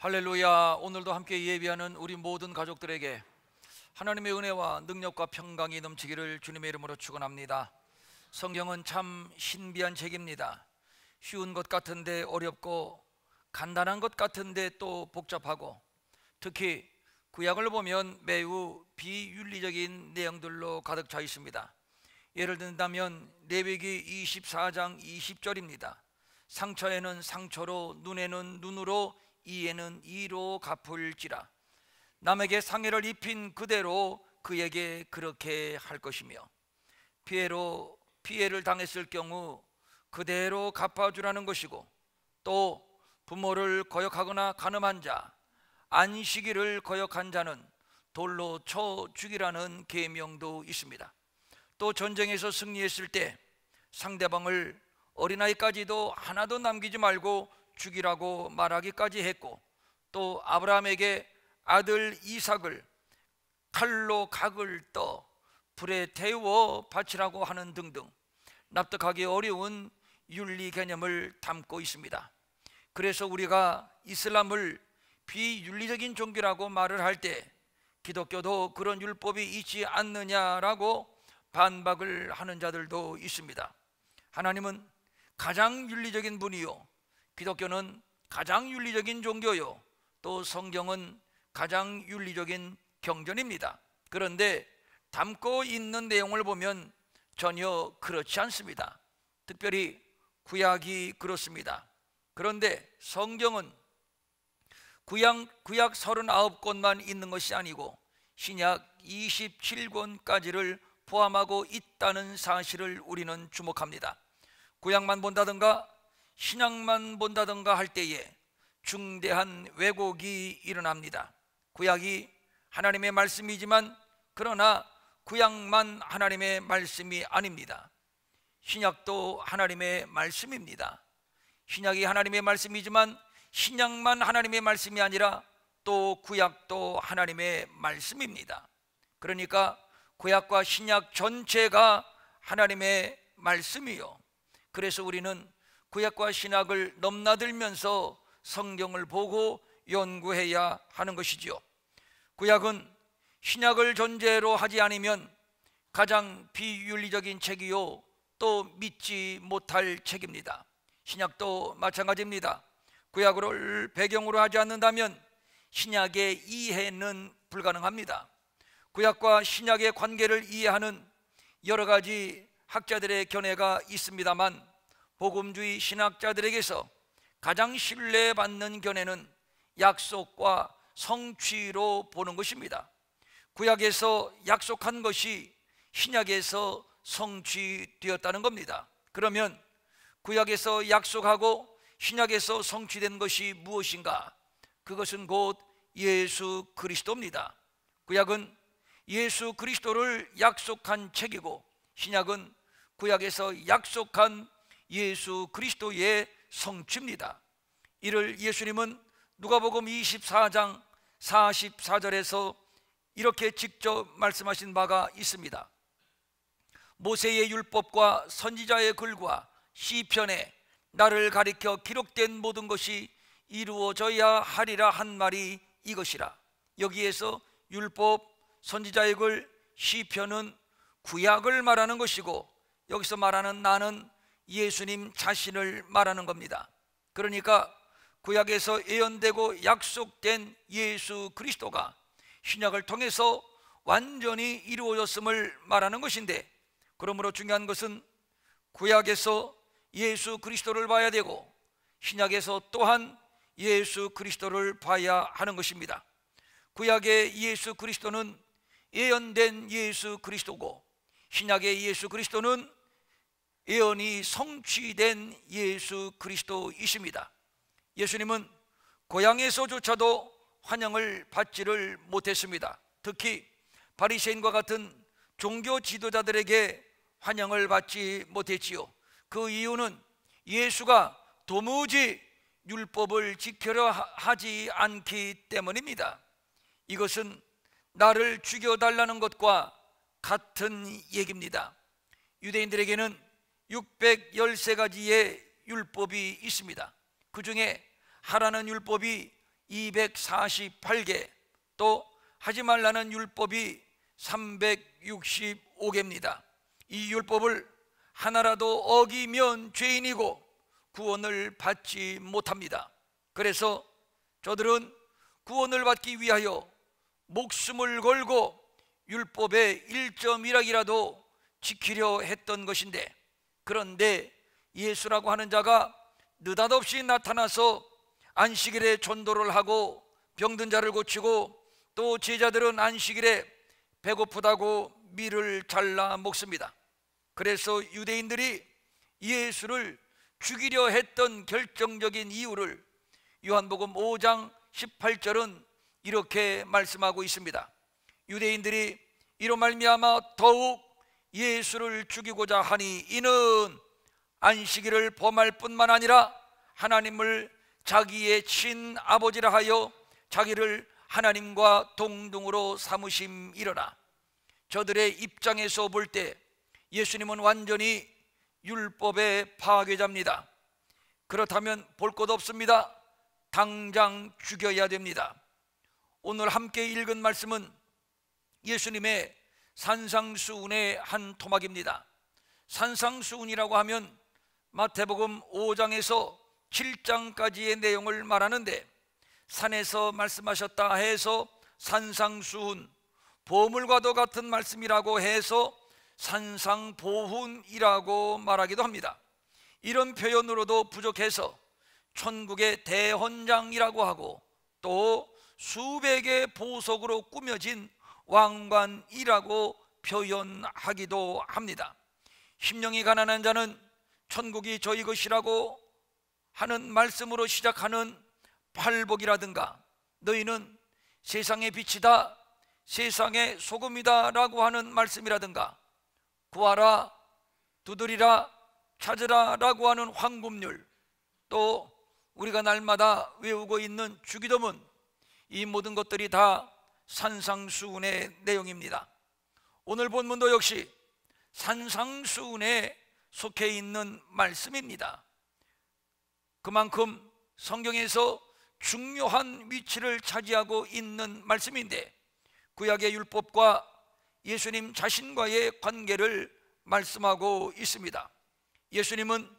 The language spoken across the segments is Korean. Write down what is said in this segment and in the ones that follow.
할렐루야. 오늘도 함께 예배하는 우리 모든 가족들에게 하나님의 은혜와 능력과 평강이 넘치기를 주님의 이름으로 축원합니다. 성경은 참 신비한 책입니다. 쉬운 것 같은데 어렵고, 간단한 것 같은데 또 복잡하고, 특히 구약을 보면 매우 비윤리적인 내용들로 가득 차 있습니다. 예를 든다면 레위기 24장 20절입니다. 상처에는 상처로, 눈에는 눈으로, 이에는 이로 갚을지라. 남에게 상해를 입힌 그대로 그에게 그렇게 할 것이며, 피해를 당했을 경우 그대로 갚아주라는 것이고, 또 부모를 거역하거나 간음한 자, 안식일을 거역한 자는 돌로 쳐 죽이라는 계명도 있습니다. 또 전쟁에서 승리했을 때 상대방을 어린아이까지도 하나도 남기지 말고 죽이라고 말하기까지 했고, 또 아브라함에게 아들 이삭을 칼로 각을 떠 불에 태워 바치라고 하는 등등 납득하기 어려운 윤리 개념을 담고 있습니다. 그래서 우리가 이슬람을 비윤리적인 종교라고 말을 할 때 기독교도 그런 율법이 있지 않느냐라고 반박을 하는 자들도 있습니다. 하나님은 가장 윤리적인 분이요, 기독교는 가장 윤리적인 종교요, 또 성경은 가장 윤리적인 경전입니다. 그런데 담고 있는 내용을 보면 전혀 그렇지 않습니다. 특별히 구약이 그렇습니다. 그런데 성경은 구약 39권만 있는 것이 아니고 신약 27권까지를 포함하고 있다는 사실을 우리는 주목합니다. 구약만 본다든가 신약만 본다든가 할 때에 중대한 왜곡이 일어납니다. 구약이 하나님의 말씀이지만 그러나 구약만 하나님의 말씀이 아닙니다. 신약도 하나님의 말씀입니다. 신약이 하나님의 말씀이지만 신약만 하나님의 말씀이 아니라 또 구약도 하나님의 말씀입니다. 그러니까 구약과 신약 전체가 하나님의 말씀이요, 그래서 우리는 구약과 신약을 넘나들면서 성경을 보고 연구해야 하는 것이지요. 구약은 신약을 전제로 하지 않으면 가장 비윤리적인 책이요, 또 믿지 못할 책입니다. 신약도 마찬가지입니다. 구약을 배경으로 하지 않는다면 신약의 이해는 불가능합니다. 구약과 신약의 관계를 이해하는 여러 가지 학자들의 견해가 있습니다만 복음주의 신학자들에게서 가장 신뢰받는 견해는 약속과 성취로 보는 것입니다. 구약에서 약속한 것이 신약에서 성취되었다는 겁니다. 그러면 구약에서 약속하고 신약에서 성취된 것이 무엇인가? 그것은 곧 예수 그리스도입니다. 구약은 예수 그리스도를 약속한 책이고 신약은 구약에서 약속한 예수 그리스도의 성취입니다. 이를 예수님은 누가복음 24장 44절에서 이렇게 직접 말씀하신 바가 있습니다. 모세의 율법과 선지자의 글과 시편에 나를 가리켜 기록된 모든 것이 이루어져야 하리라 한 말이 이것이라. 여기에서 율법, 선지자의 글, 시편은 구약을 말하는 것이고 여기서 말하는 나는 예수님 자신을 말하는 겁니다. 그러니까 구약에서 예언되고 약속된 예수 그리스도가 신약을 통해서 완전히 이루어졌음을 말하는 것인데, 그러므로 중요한 것은 구약에서 예수 그리스도를 봐야 되고 신약에서 또한 예수 그리스도를 봐야 하는 것입니다. 구약의 예수 그리스도는 예언된 예수 그리스도고 신약의 예수 그리스도는 예언이 성취된 예수 그리스도이십니다. 예수님은 고향에서조차도 환영을 받지를 못했습니다. 특히 바리새인과 같은 종교 지도자들에게 환영을 받지 못했지요. 그 이유는 예수가 도무지 율법을 지키려 하지 않기 때문입니다. 이것은 나를 죽여달라는 것과 같은 얘기입니다. 유대인들에게는 613가지의 율법이 있습니다. 그 중에 하라는 율법이 248개, 또 하지 말라는 율법이 365개입니다. 이 율법을 하나라도 어기면 죄인이고 구원을 받지 못합니다. 그래서 저들은 구원을 받기 위하여 목숨을 걸고 율법의 1.1항이라도 지키려 했던 것인데, 그런데 예수라고 하는 자가 느닷없이 나타나서 안식일에 전도를 하고 병든 자를 고치고, 또 제자들은 안식일에 배고프다고 밀을 잘라 먹습니다. 그래서 유대인들이 예수를 죽이려 했던 결정적인 이유를 요한복음 5장 18절은 이렇게 말씀하고 있습니다. 유대인들이 이로 말미암아 더욱 예수를 죽이고자 하니, 이는 안식일을 범할 뿐만 아니라 하나님을 자기의 친아버지라 하여 자기를 하나님과 동등으로 삼으심이러나, 저들의 입장에서 볼 때 예수님은 완전히 율법의 파괴자입니다. 그렇다면 볼 것 없습니다. 당장 죽여야 됩니다. 오늘 함께 읽은 말씀은 예수님의 산상수훈의 한 토막입니다. 산상수훈이라고 하면 마태복음 5장에서 7장까지의 내용을 말하는데, 산에서 말씀하셨다 해서 산상수훈, 보물과도 같은 말씀이라고 해서 산상보훈이라고 말하기도 합니다. 이런 표현으로도 부족해서 천국의 대헌장이라고 하고, 또 수백의 보석으로 꾸며진 왕관이라고 표현하기도 합니다. 심령이 가난한 자는 천국이 저희 것이라고 하는 말씀으로 시작하는 팔복이라든가, 너희는 세상의 빛이다, 세상의 소금이다 라고 하는 말씀이라든가, 구하라, 두드리라, 찾으라 라고 하는 황금률, 또 우리가 날마다 외우고 있는 주기도문, 이 모든 것들이 다 산상수훈의 내용입니다. 오늘 본문도 역시 산상수훈에 속해 있는 말씀입니다. 그만큼 성경에서 중요한 위치를 차지하고 있는 말씀인데, 구약의 율법과 예수님 자신과의 관계를 말씀하고 있습니다. 예수님은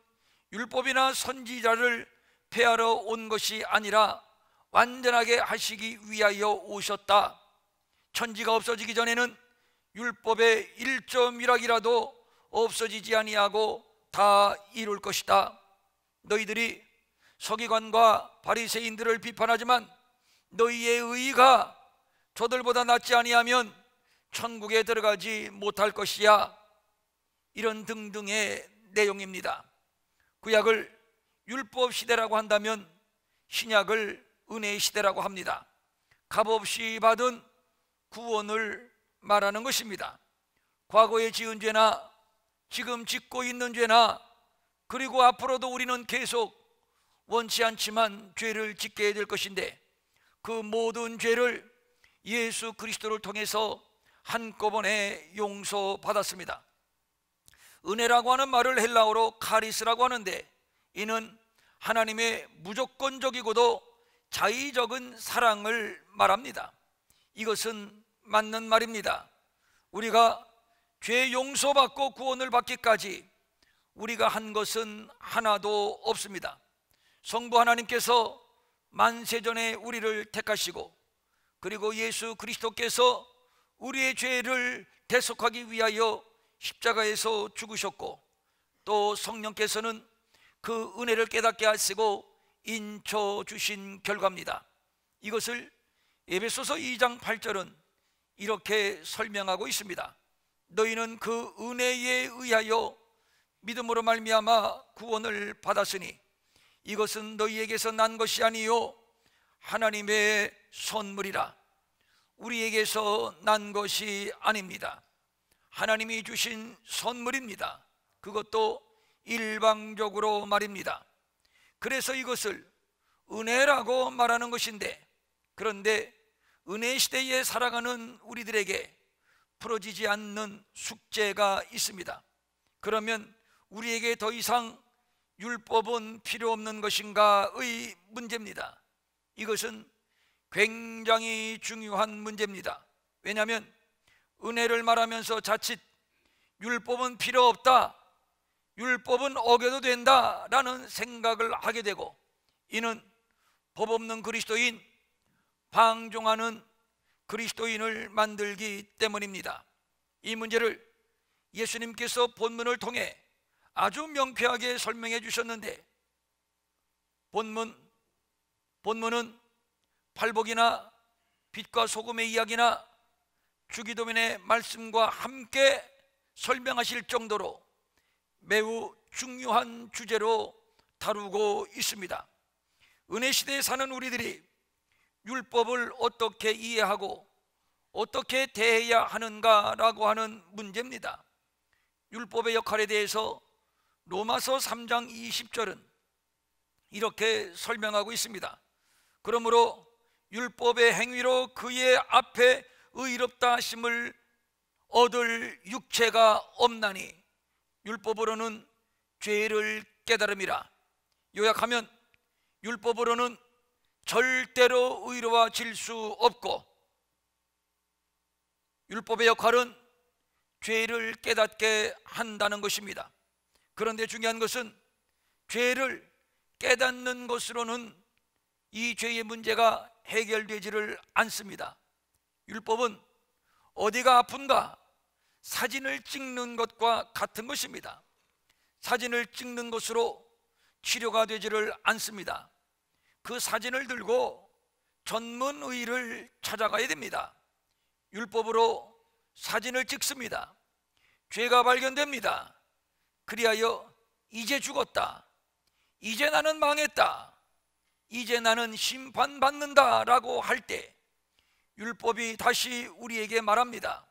율법이나 선지자를 폐하러 온 것이 아니라 완전하게 하시기 위하여 오셨다. 천지가 없어지기 전에는 율법의 1.1항이라도 없어지지 아니하고 다 이룰 것이다. 너희들이 서기관과 바리새인들을 비판하지만 너희의 의가 저들보다 낫지 아니하면 천국에 들어가지 못할 것이야. 이런 등등의 내용입니다. 구약을 율법 시대라고 한다면 신약을 은혜의 시대라고 합니다. 값없이 받은 구원을 말하는 것입니다. 과거에 지은 죄나 지금 짓고 있는 죄나, 그리고 앞으로도 우리는 계속 원치 않지만 죄를 짓게 될 것인데, 그 모든 죄를 예수 그리스도를 통해서 한꺼번에 용서받았습니다. 은혜라고 하는 말을 헬라어로 카리스라고 하는데, 이는 하나님의 무조건적이고도 자의적인 사랑을 말합니다. 이것은 맞는 말입니다. 우리가 죄 용서받고 구원을 받기까지 우리가 한 것은 하나도 없습니다. 성부 하나님께서 만세전에 우리를 택하시고, 그리고 예수 그리스도께서 우리의 죄를 대속하기 위하여 십자가에서 죽으셨고, 또 성령께서는 그 은혜를 깨닫게 하시고 인쳐 주신 결과입니다. 이것을 에베소서 2장 8절은 이렇게 설명하고 있습니다. 너희는 그 은혜에 의하여 믿음으로 말미암아 구원을 받았으니 이것은 너희에게서 난 것이 아니요 하나님의 선물이라. 우리에게서 난 것이 아닙니다. 하나님이 주신 선물입니다. 그것도 일방적으로 말입니다. 그래서 이것을 은혜라고 말하는 것인데, 그런데 은혜 시대에 살아가는 우리들에게 풀어지지 않는 숙제가 있습니다. 그러면 우리에게 더 이상 율법은 필요 없는 것인가의 문제입니다. 이것은 굉장히 중요한 문제입니다. 왜냐하면 은혜를 말하면서 자칫 율법은 필요 없다, 율법은 어겨도 된다라는 생각을 하게 되고, 이는 법 없는 그리스도인, 방종하는 그리스도인을 만들기 때문입니다. 이 문제를 예수님께서 본문을 통해 아주 명쾌하게 설명해 주셨는데, 본문은 팔복이나 빛과 소금의 이야기나 주기도문의 말씀과 함께 설명하실 정도로 매우 중요한 주제로 다루고 있습니다. 은혜 시대에 사는 우리들이 율법을 어떻게 이해하고 어떻게 대해야 하는가라고 하는 문제입니다. 율법의 역할에 대해서 로마서 3장 20절은 이렇게 설명하고 있습니다. 그러므로 율법의 행위로 그의 앞에 의롭다 하심을 얻을 육체가 없나니 율법으로는 죄를 깨달음이라. 요약하면 율법으로는 절대로 의로워질 수 없고, 율법의 역할은 죄를 깨닫게 한다는 것입니다. 그런데 중요한 것은 죄를 깨닫는 것으로는 이 죄의 문제가 해결되지를 않습니다. 율법은 어디가 아픈가 사진을 찍는 것과 같은 것입니다. 사진을 찍는 것으로 치료가 되지를 않습니다. 그 사진을 들고 전문의를 찾아가야 됩니다. 율법으로 사진을 찍습니다. 죄가 발견됩니다. 그리하여 이제 죽었다, 이제 나는 망했다, 이제 나는 심판받는다 라고 할 때 율법이 다시 우리에게 말합니다.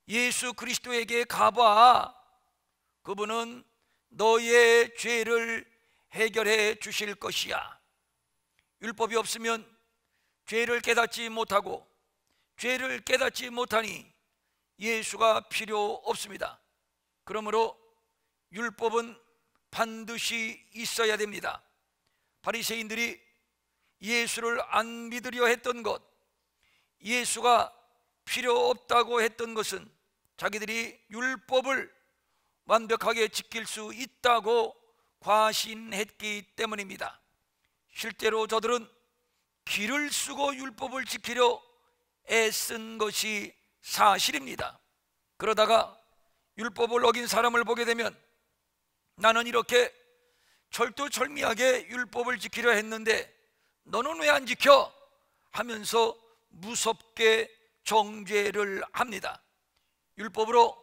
예수 그리스도에게 가봐. 그분은 너의 죄를 해결해 주실 것이야. 율법이 없으면 죄를 깨닫지 못하고, 죄를 깨닫지 못하니 예수가 필요 없습니다. 그러므로 율법은 반드시 있어야 됩니다. 바리새인들이 예수를 안 믿으려 했던 것, 예수가 필요 없다고 했던 것은 자기들이 율법을 완벽하게 지킬 수 있다고 과신했기 때문입니다. 실제로 저들은 기를 쓰고 율법을 지키려 애쓴 것이 사실입니다. 그러다가 율법을 어긴 사람을 보게 되면 나는 이렇게 철두철미하게 율법을 지키려 했는데 너는 왜 안 지켜? 하면서 무섭게 정죄를 합니다. 율법으로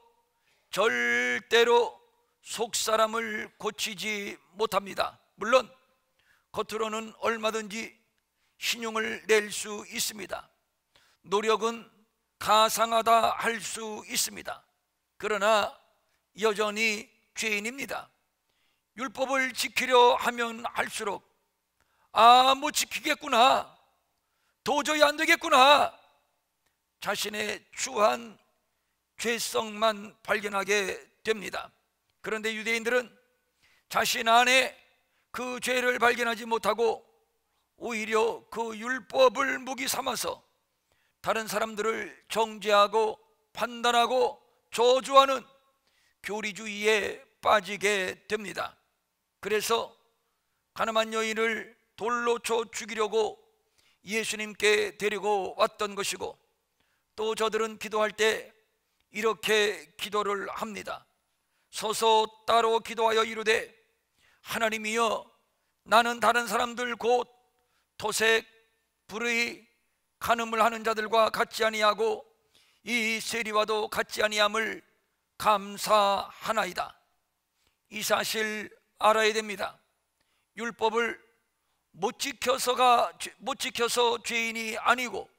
절대로 속사람을 고치지 못합니다. 물론 겉으로는 얼마든지 신용을 낼 수 있습니다. 노력은 가상하다 할 수 있습니다. 그러나 여전히 죄인입니다. 율법을 지키려 하면 할수록 못 지키겠구나, 도저히 안 되겠구나, 자신의 추한 죄성만 발견하게 됩니다. 그런데 유대인들은 자신 안에 그 죄를 발견하지 못하고 오히려 그 율법을 무기 삼아서 다른 사람들을 정죄하고 판단하고 저주하는 교리주의에 빠지게 됩니다. 그래서 가늠한 여인을 돌로 쳐 죽이려고 예수님께 데리고 왔던 것이고, 또 저들은 기도할 때 이렇게 기도를 합니다. 서서 따로 기도하여 이르되 하나님이여, 나는 다른 사람들 곧 토색, 불의, 간음을 하는 자들과 같지 아니하고 이 세리와도 같지 아니함을 감사하나이다. 이 사실 알아야 됩니다. 율법을 못 지켜서 죄인이 아니고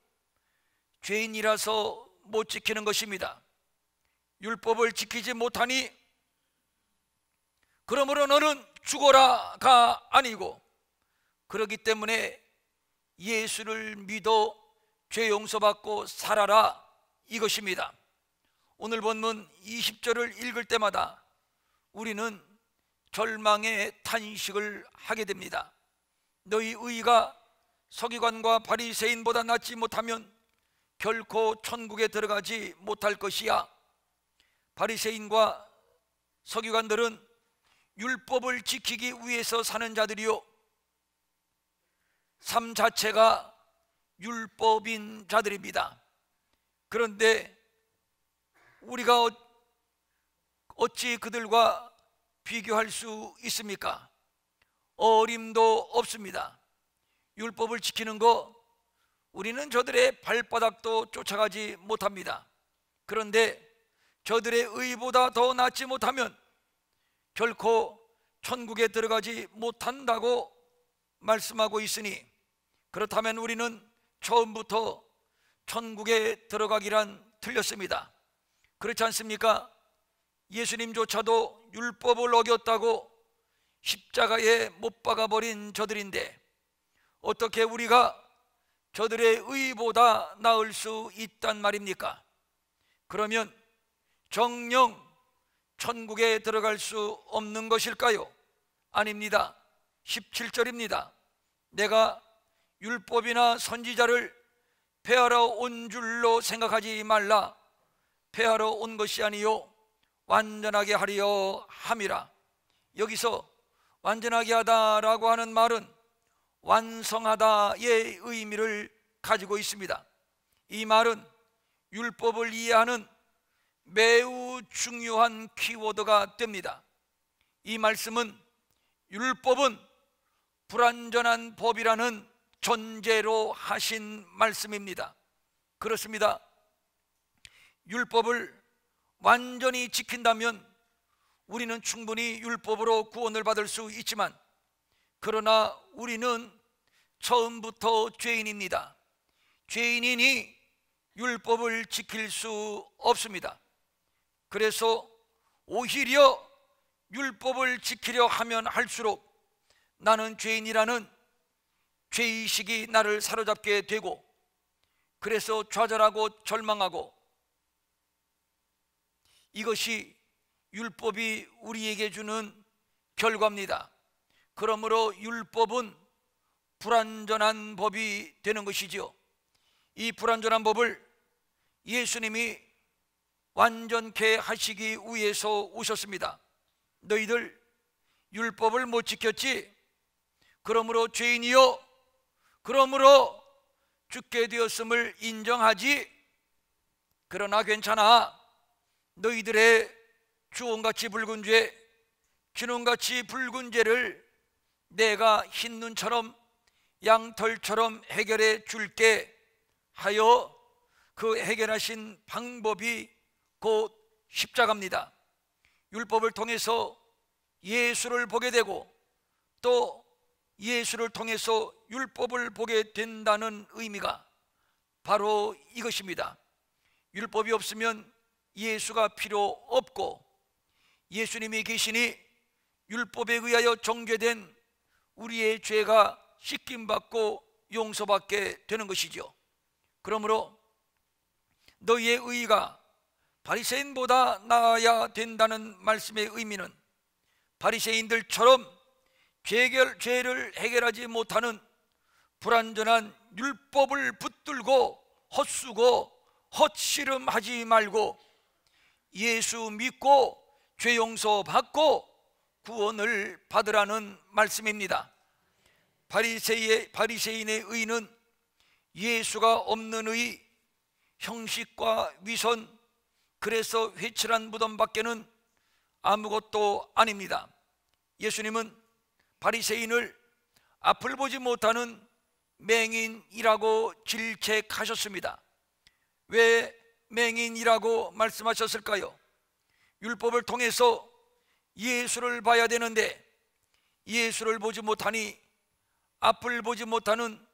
죄인이라서 못 지키는 것입니다. 율법을 지키지 못하니 그러므로 너는 죽어라가 아니고, 그렇기 때문에 예수를 믿어 죄 용서받고 살아라, 이것입니다. 오늘 본문 20절을 읽을 때마다 우리는 절망의 탄식을 하게 됩니다. 너희 의가 서기관과 바리새인보다 낫지 못하면 결코 천국에 들어가지 못할 것이야. 바리새인과 서기관들은 율법을 지키기 위해서 사는 자들이요, 삶 자체가 율법인 자들입니다. 그런데 우리가 어찌 그들과 비교할 수 있습니까? 어림도 없습니다. 율법을 지키는 거 우리는 저들의 발바닥도 쫓아가지 못합니다. 그런데 저들의 의보다 더 낫지 못하면 결코 천국에 들어가지 못한다고 말씀하고 있으니, 그렇다면 우리는 처음부터 천국에 들어가기란 틀렸습니다. 그렇지 않습니까? 예수님조차도 율법을 어겼다고 십자가에 못 박아버린 저들인데 어떻게 우리가 저들의 의보다 나을 수 있단 말입니까? 그러면 정녕 천국에 들어갈 수 없는 것일까요? 아닙니다. 17절입니다. 내가 율법이나 선지자를 폐하러 온 줄로 생각하지 말라. 폐하러 온 것이 아니요 완전하게 하려 함이라. 여기서 완전하게 하다라고 하는 말은 완성하다의 의미를 가지고 있습니다. 이 말은 율법을 이해하는 매우 중요한 키워드가 됩니다. 이 말씀은 율법은 불완전한 법이라는 전제로 하신 말씀입니다. 그렇습니다. 율법을 완전히 지킨다면 우리는 충분히 율법으로 구원을 받을 수 있지만, 그러나 우리는 처음부터 죄인입니다. 죄인이니 율법을 지킬 수 없습니다. 그래서 오히려 율법을 지키려 하면 할수록 나는 죄인이라는 죄의식이 나를 사로잡게 되고, 그래서 좌절하고 절망하고, 이것이 율법이 우리에게 주는 결과입니다. 그러므로 율법은 불완전한 법이 되는 것이지요. 이 불완전한 법을 예수님이 완전케 하시기 위해서 오셨습니다. 너희들 율법을 못 지켰지? 그러므로 죄인이요, 그러므로 죽게 되었음을 인정하지? 그러나 괜찮아. 너희들의 주홍같이 붉은 죄, 기눈같이 붉은 죄를 내가 흰 눈처럼 양털처럼 해결해 줄게 하여 그 해결하신 방법이 곧 십자가입니다. 율법을 통해서 예수를 보게 되고 또 예수를 통해서 율법을 보게 된다는 의미가 바로 이것입니다. 율법이 없으면 예수가 필요 없고, 예수님이 계시니 율법에 의하여 정죄된 우리의 죄가 씻김받고 용서받게 되는 것이죠. 그러므로 너희의 의가 바리새인보다 나아야 된다는 말씀의 의미는 바리새인들처럼 죄를 해결하지 못하는 불완전한 율법을 붙들고 헛수고 헛씨름하지 말고 예수 믿고 죄 용서 받고 구원을 받으라는 말씀입니다. 바리새인의 의는 예수가 없는 의, 형식과 위선, 그래서 회칠한 무덤밖에는 아무것도 아닙니다. 예수님은 바리새인을 앞을 보지 못하는 맹인이라고 질책하셨습니다. 왜 맹인이라고 말씀하셨을까요? 율법을 통해서 예수를 봐야 되는데 예수를 보지 못하니 앞을 보지 못하는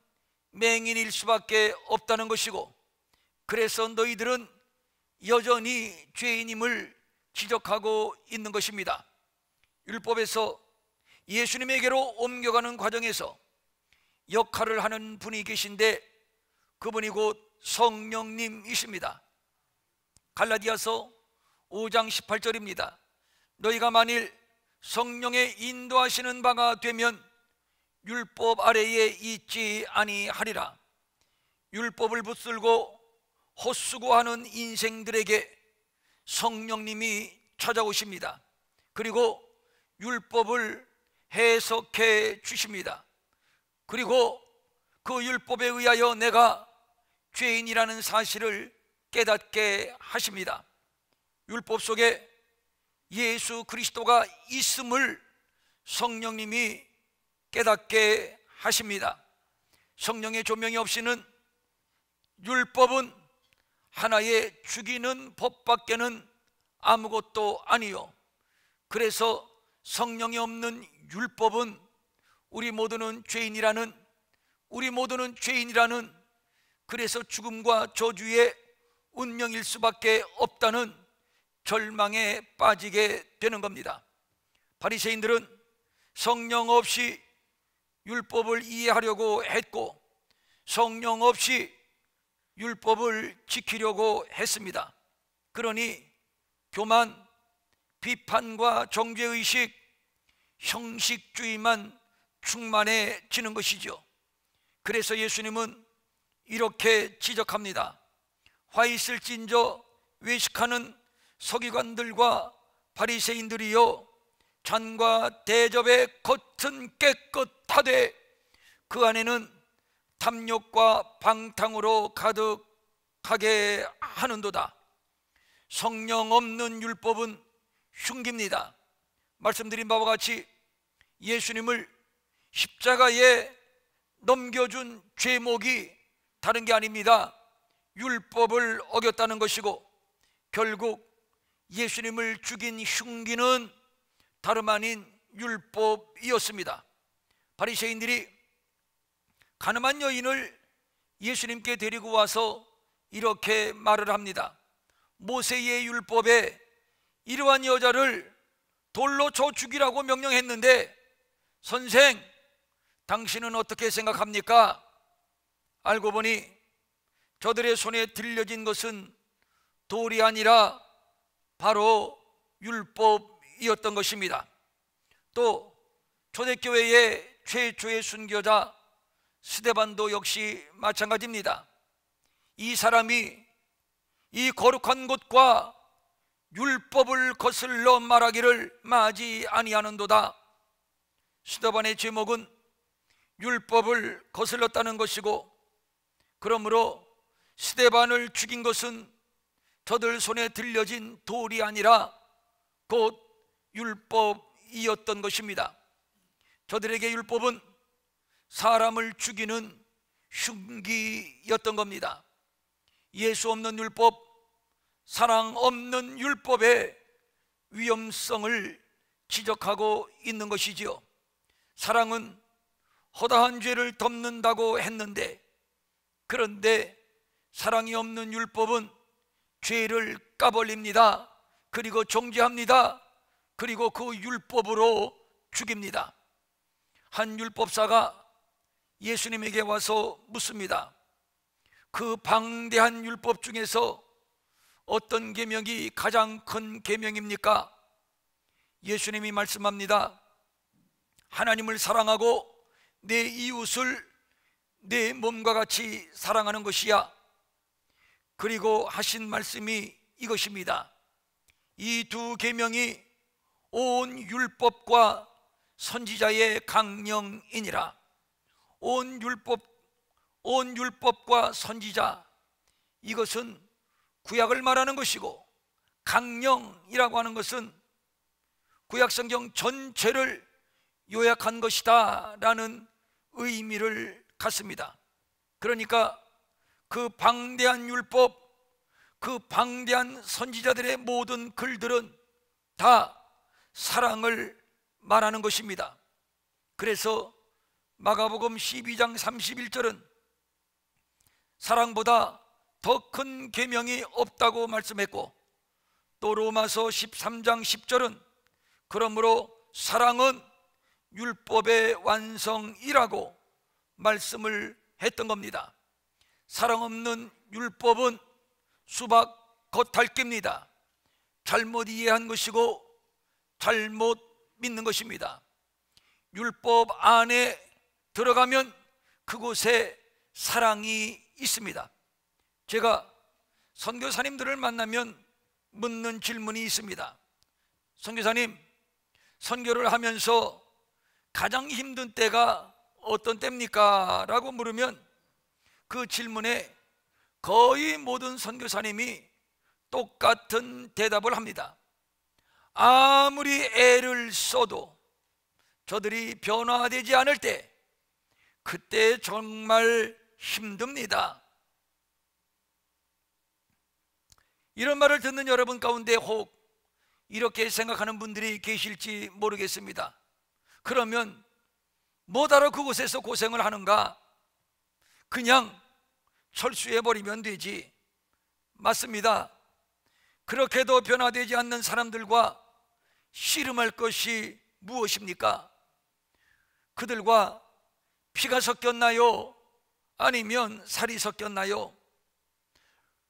맹인일 수밖에 없다는 것이고, 그래서 너희들은 여전히 죄인임을 지적하고 있는 것입니다. 율법에서 예수님에게로 옮겨가는 과정에서 역할을 하는 분이 계신데 그분이 곧 성령님이십니다. 갈라디아서 5장 18절입니다. 너희가 만일 성령의 인도하시는 바가 되면 율법 아래에 있지 아니하리라. 율법을 붙들고 헛수고하는 인생들에게 성령님이 찾아오십니다. 그리고 율법을 해석해 주십니다. 그리고 그 율법에 의하여 내가 죄인이라는 사실을 깨닫게 하십니다. 율법 속에 예수 그리스도가 있음을 성령님이 깨닫게 하십니다. 성령의 조명이 없이는 율법은 하나의 죽이는 법밖에는 아무것도 아니요, 그래서 성령이 없는 율법은 우리 모두는 죄인이라는, 그래서 죽음과 저주의 운명일 수밖에 없다는 절망에 빠지게 되는 겁니다. 바리새인들은 성령 없이 율법을 이해하려고 했고 성령 없이 율법을 지키려고 했습니다. 그러니 교만, 비판과 정죄의식, 형식주의만 충만해지는 것이죠. 그래서 예수님은 이렇게 지적합니다. 화 있을진저 외식하는 서기관들과 바리새인들이여, 잔과 대접의 겉은 깨끗하되 그 안에는 탐욕과 방탕으로 가득하게 하는도다. 성령 없는 율법은 흉기입니다. 말씀드린 바와 같이 예수님을 십자가에 넘겨준 죄목이 다른 게 아닙니다. 율법을 어겼다는 것이고, 결국 예수님을 죽인 흉기는 다름 아닌 율법이었습니다. 바리새인들이 가늠한 여인을 예수님께 데리고 와서 이렇게 말을 합니다. 모세의 율법에 이러한 여자를 돌로 쳐 죽이라고 명령했는데 선생, 당신은 어떻게 생각합니까? 알고 보니 저들의 손에 들려진 것은 돌이 아니라 바로 율법이었던 것입니다. 또 초대교회의 최초의 순교자 스데반도 역시 마찬가지입니다. 이 사람이 이 거룩한 곳과 율법을 거슬러 말하기를 마지 아니하는도다. 스데반의 제목은 율법을 거슬렀다는 것이고, 그러므로 스데반을 죽인 것은 저들 손에 들려진 돌이 아니라 곧 율법이었던 것입니다. 저들에게 율법은 사람을 죽이는 흉기였던 겁니다. 예수 없는 율법, 사랑 없는 율법의 위험성을 지적하고 있는 것이지요. 사랑은 허다한 죄를 덮는다고 했는데, 그런데 사랑이 없는 율법은 죄를 까버립니다. 그리고 정죄합니다. 그리고 그 율법으로 죽입니다. 한 율법사가 예수님에게 와서 묻습니다. 그 방대한 율법 중에서 어떤 계명이 가장 큰 계명입니까? 예수님이 말씀합니다. 하나님을 사랑하고 내 이웃을 내 몸과 같이 사랑하는 것이야. 그리고 하신 말씀이 이것입니다. 이 두 계명이 온 율법과 선지자의 강령이니라. 온 율법과 선지자, 이것은 구약을 말하는 것이고, 강령이라고 하는 것은 구약성경 전체를 요약한 것이다 라는 의미를 갖습니다. 그러니까 그 방대한 율법, 그 방대한 선지자들의 모든 글들은 다 사랑을 말하는 것입니다. 그래서 마가복음 12장 31절은 사랑보다 더 큰 계명이 없다고 말씀했고, 또 로마서 13장 10절은 그러므로 사랑은 율법의 완성이라고 말씀을 했던 겁니다. 사랑 없는 율법은 수박 겉핥기입니다. 잘못 이해한 것이고 잘못 믿는 것입니다. 율법 안에 들어가면 그곳에 사랑이 있습니다. 제가 선교사님들을 만나면 묻는 질문이 있습니다. 선교사님, 선교를 하면서 가장 힘든 때가 어떤 때입니까? 라고 물으면 그 질문에 거의 모든 선교사님이 똑같은 대답을 합니다. 아무리 애를 써도 저들이 변화되지 않을 때, 그때 정말 힘듭니다. 이런 말을 듣는 여러분 가운데 혹 이렇게 생각하는 분들이 계실지 모르겠습니다. 그러면 뭐하러 그곳에서 고생을 하는가? 그냥 철수해버리면 되지. 맞습니다. 그렇게도 변화되지 않는 사람들과 씨름할 것이 무엇입니까? 그들과 피가 섞였나요? 아니면 살이 섞였나요?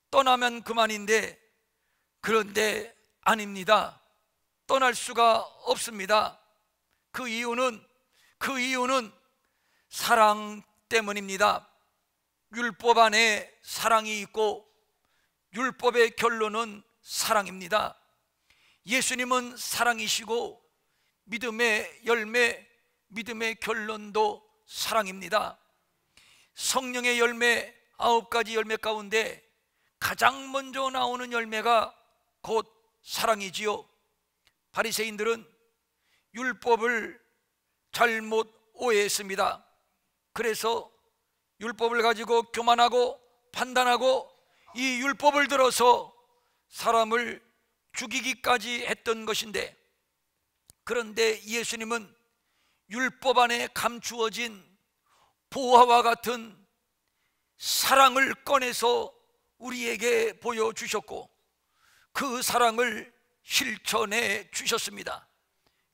떠나면 그만인데, 그런데 아닙니다. 떠날 수가 없습니다. 그 이유는 사랑 때문입니다. 율법 안에 사랑이 있고 율법의 결론은 사랑입니다. 예수님은 사랑이시고 믿음의 열매, 믿음의 결론도 사랑입니다. 성령의 열매 9가지 열매 가운데 가장 먼저 나오는 열매가 곧 사랑이지요. 바리새인들은 율법을 잘못 오해했습니다. 그래서 율법을 가지고 교만하고 판단하고 이 율법을 들어서 사람을 죽이기까지 했던 것인데, 그런데 예수님은 율법 안에 감추어진 보화와 같은 사랑을 꺼내서 우리에게 보여주셨고 그 사랑을 실천해 주셨습니다.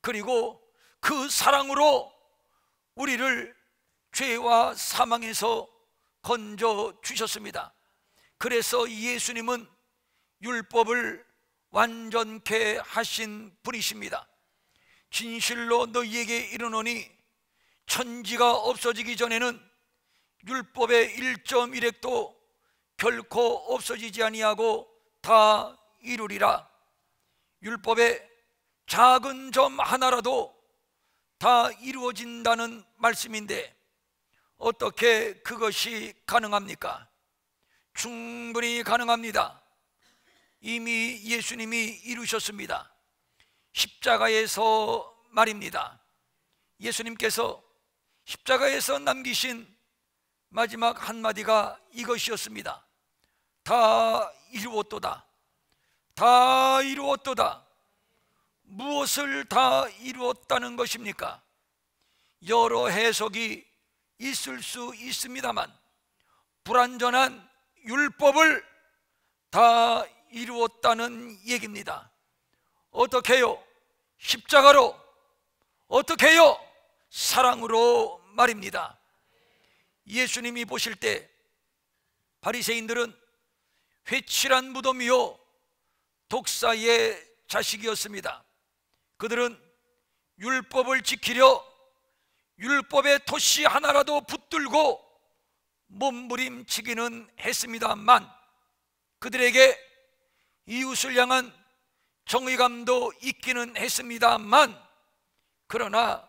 그리고 그 사랑으로 우리를 죄와 사망에서 건져 주셨습니다. 그래서 예수님은 율법을 완전케 하신 분이십니다. 진실로 너희에게 이르노니 천지가 없어지기 전에는 율법의 1.1획도 결코 없어지지 아니하고 다 이루리라. 율법의 작은 점 하나라도 다 이루어진다는 말씀인데 어떻게 그것이 가능합니까? 충분히 가능합니다. 이미 예수님이 이루셨습니다. 십자가에서 말입니다. 예수님께서 십자가에서 남기신 마지막 한마디가 이것이었습니다. 다 이루었도다. 다 이루었도다. 무엇을 다 이루었다는 것입니까? 여러 해석이 있을 수 있습니다만 불완전한 율법을 다 이루었다는 얘기입니다. 어떻게요? 십자가로. 어떻게요? 사랑으로 말입니다. 예수님이 보실 때 바리새인들은 회칠한 무덤이요 독사의 자식이었습니다. 그들은 율법을 지키려 율법의 토시 하나라도 붙들고 몸부림치기는 했습니다만 그들에게 이웃을 향한 정의감도 있기는 했습니다만 그러나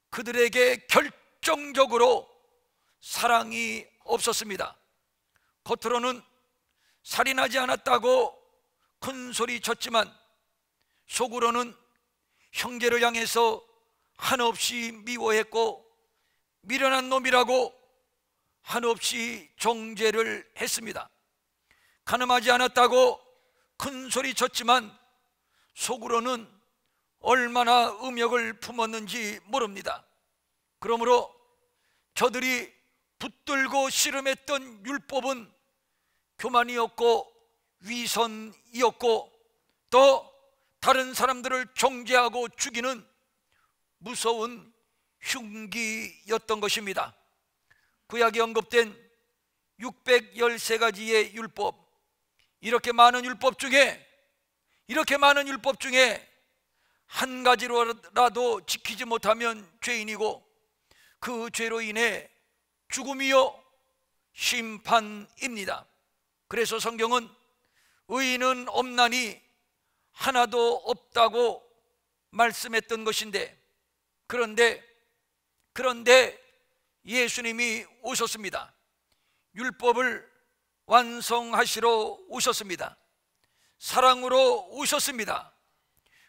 그들에게 결정적으로 사랑이 없었습니다. 겉으로는 살인하지 않았다고 큰 소리 쳤지만 속으로는 형제를 향해서 한없이 미워했고 미련한 놈이라고 한없이 정죄를 했습니다. 간음하지 않았다고 큰 소리 쳤지만 속으로는 얼마나 음욕을 품었는지 모릅니다. 그러므로 저들이 붙들고 씨름했던 율법은 교만이었고 위선이었고 또 다른 사람들을 정죄하고 죽이는 무서운 흉기였던 것입니다. 구약에 언급된 613가지의 율법, 이렇게 많은 율법 중에 한 가지로라도 지키지 못하면 죄인이고 그 죄로 인해 죽음이요 심판입니다. 그래서 성경은 의인은 없나니 하나도 없다고 말씀했던 것인데, 그런데 예수님이 오셨습니다. 율법을 완성하시러 오셨습니다. 사랑으로 오셨습니다.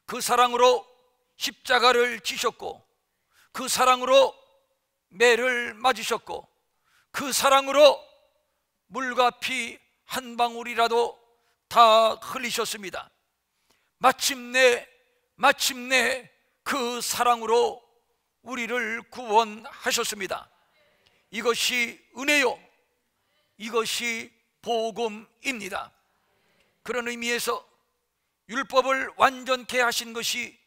그 사랑으로 십자가를 지셨고, 그 사랑으로 매를 맞으셨고, 그 사랑으로 물과 피 한 방울이라도 다 흘리셨습니다. 마침내 그 사랑으로 우리를 구원하셨습니다. 이것이 은혜요, 이것이 복음입니다. 그런 의미에서 율법을 완전케 하신 것이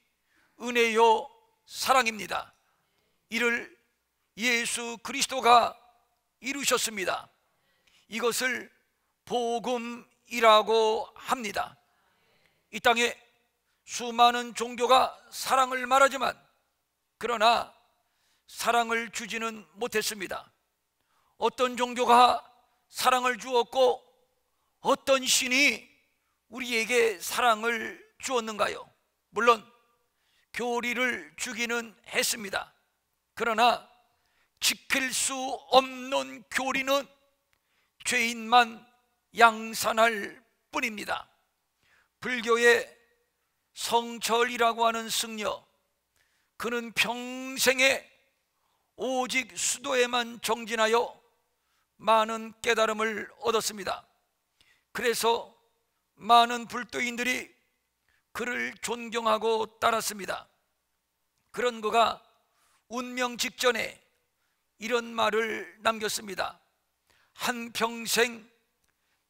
은혜요 사랑입니다. 이를 예수 그리스도가 이루셨습니다. 이것을 복음이라고 합니다. 이 땅에 수많은 종교가 사랑을 말하지만 그러나 사랑을 주지는 못했습니다. 어떤 종교가 사랑을 주었고 어떤 신이 우리에게 사랑을 주었는가요? 물론 교리를 주기는 했습니다. 그러나 지킬 수 없는 교리는 죄인만 양산할 뿐입니다. 불교의 성철이라고 하는 승려, 그는 평생에 오직 수도에만 정진하여 많은 깨달음을 얻었습니다. 그래서 많은 불도인들이 그를 존경하고 따랐습니다. 그런 그가 운명 직전에 이런 말을 남겼습니다. 한평생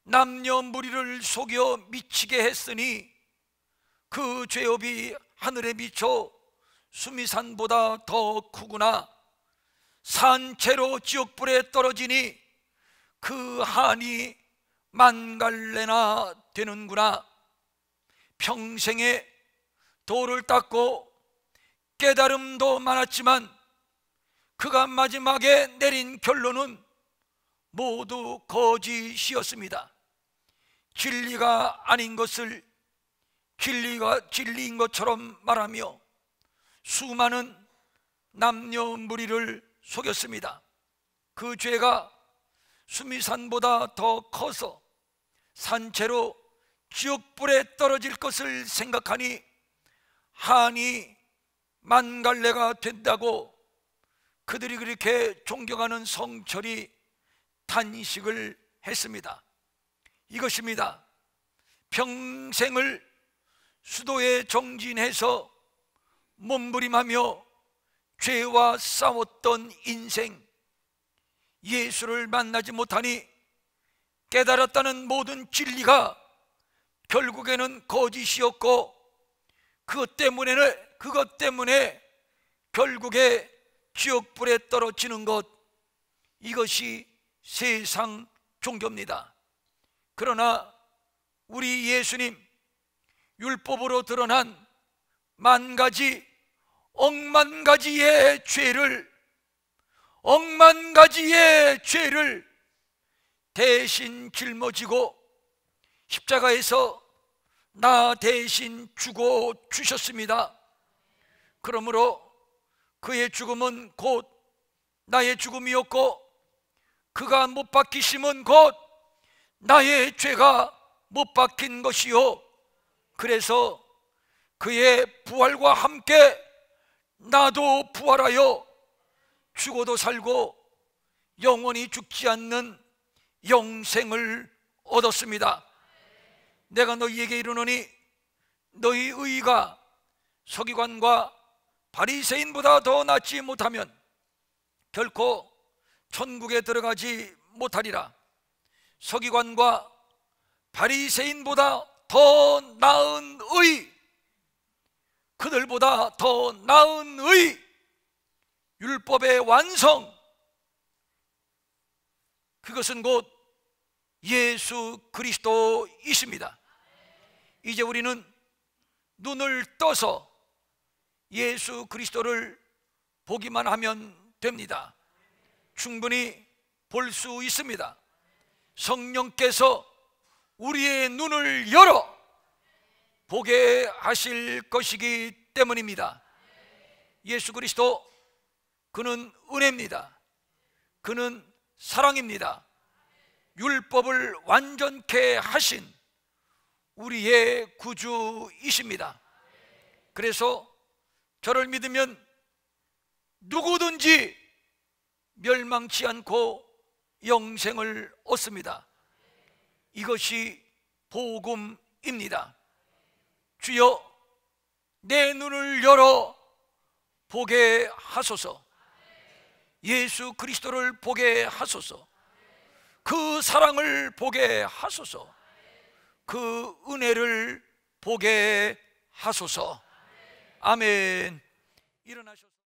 남녀 무리를 속여 미치게 했으니 그 죄업이 하늘에 미쳐 수미산보다 더 크구나. 산채로 지옥불에 떨어지니 그 한이 만갈래나 되는구나. 평생에 도를 닦고 깨달음도 많았지만 그가 마지막에 내린 결론은 모두 거짓이었습니다. 진리가 아닌 것을 진리가 진리인 것처럼 말하며 수많은 남녀 무리를 속였습니다. 그 죄가 수미산보다 더 커서 산채로 지옥불에 떨어질 것을 생각하니 한이 만갈래가 된다고 그들이 그렇게 존경하는 성철이 탄식을 했습니다. 이것입니다. 평생을 수도에 정진해서 몸부림하며 죄와 싸웠던 인생, 예수를 만나지 못하니 깨달았다는 모든 진리가 결국에는 거짓이었고 그것 때문에 결국에 지옥불에 떨어지는 것, 이것이 세상 종교입니다. 그러나 우리 예수님, 율법으로 드러난 억만 가지의 죄를 대신 짊어지고 십자가에서 나 대신 죽어 주셨습니다. 그러므로 그의 죽음은 곧 나의 죽음이었고 그가 못 박히심은 곧 나의 죄가 못 박힌 것이요, 그래서 그의 부활과 함께 나도 부활하여 죽어도 살고 영원히 죽지 않는 영생을 얻었습니다. 내가 너희에게 이르노니 너희 의가 서기관과 바리새인보다 더 낫지 못하면 결코 천국에 들어가지 못하리라. 서기관과 바리새인보다 더 나은 의, 그들보다 더 나은 의, 율법의 완성, 그것은 곧 예수 그리스도이십니다. 이제 우리는 눈을 떠서 예수 그리스도를 보기만 하면 됩니다. 충분히 볼 수 있습니다. 성령께서 우리의 눈을 열어 보게 하실 것이기 때문입니다. 예수 그리스도, 그는 은혜입니다. 그는 사랑입니다. 율법을 완전케 하신 우리의 구주이십니다. 그래서 저를 믿으면 누구든지 멸망치 않고 영생을 얻습니다. 이것이 복음입니다. 주여, 내 눈을 열어 보게 하소서. 예수 그리스도를 보게 하소서. 그 사랑을 보게 하소서. 그 은혜를 보게 하소서. 아멘. 일어나셔.